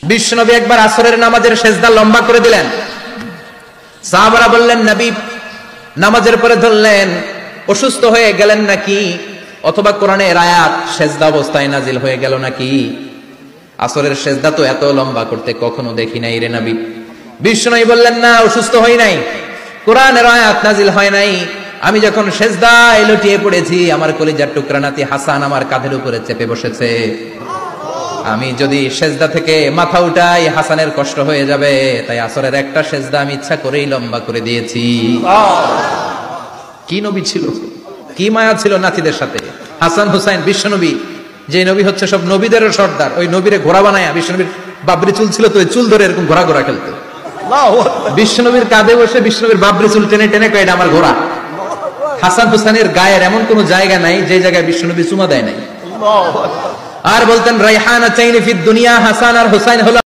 বিশ্বনবী একবার আসরের নামাজের সেজদা লম্বা করে দিলেন। সাহাবারা বললেন, নবী নামাজের পরে ধরলেন অসুস্থ হয়ে গেলেন নাকি, অথবা কোরআনের আয়াত সেজদা অবস্থায় নাজিল হয়ে গেল নাকি? আসরের সেজদা তো এত লম্বা করতে কখনো দেখি নাই রে নবী। বিশ্বনবী বললেন, না, অসুস্থ হই নাই, কোরআনের আয়াত নাজিল হয় নাই। আমি যখন সেজদায় লুটিয়ে পড়েছি, আমার কলিজার টুকরা নাতি হাসান আমার কাঁধের উপরে চেপে বসেছে। আমি যদি সেজদা থেকে মাথা উঠাই হাসানের কষ্ট হয়ে যাবে, তাই আসরের একটা সেজদা আমি ইচ্ছা করেই লম্বা করে দিয়েছি। কি নবী ছিল, কি মায়া ছিল নাতিদের সাথে। হাসান হুসাইন বিশ্বনবী, যে নবী হচ্ছে সব নবীদেরও সর্দার, ওই নবীরে ঘোড়া বানায়, বিশ্বনবীর বাবরি চুল ছিল তো ওই চুল ধরে এরকম ঘোড়া ঘোড়া খেলতো। বিশ্বনবীর কাঁধে বসে বিশ্বনবীর বাবরি চুল টেনে টেনে কয়, এটা আমার ঘোড়া। হাসান হুসাইনের গায়ের এমন কোন জায়গা নাই যে জায়গায় বিশ্বনবী চুমা দেয় নাই। আর বলতেন, রাইহানা চাইনি ফিদ দুনিয়া, হাসান আর হুসাইন হলো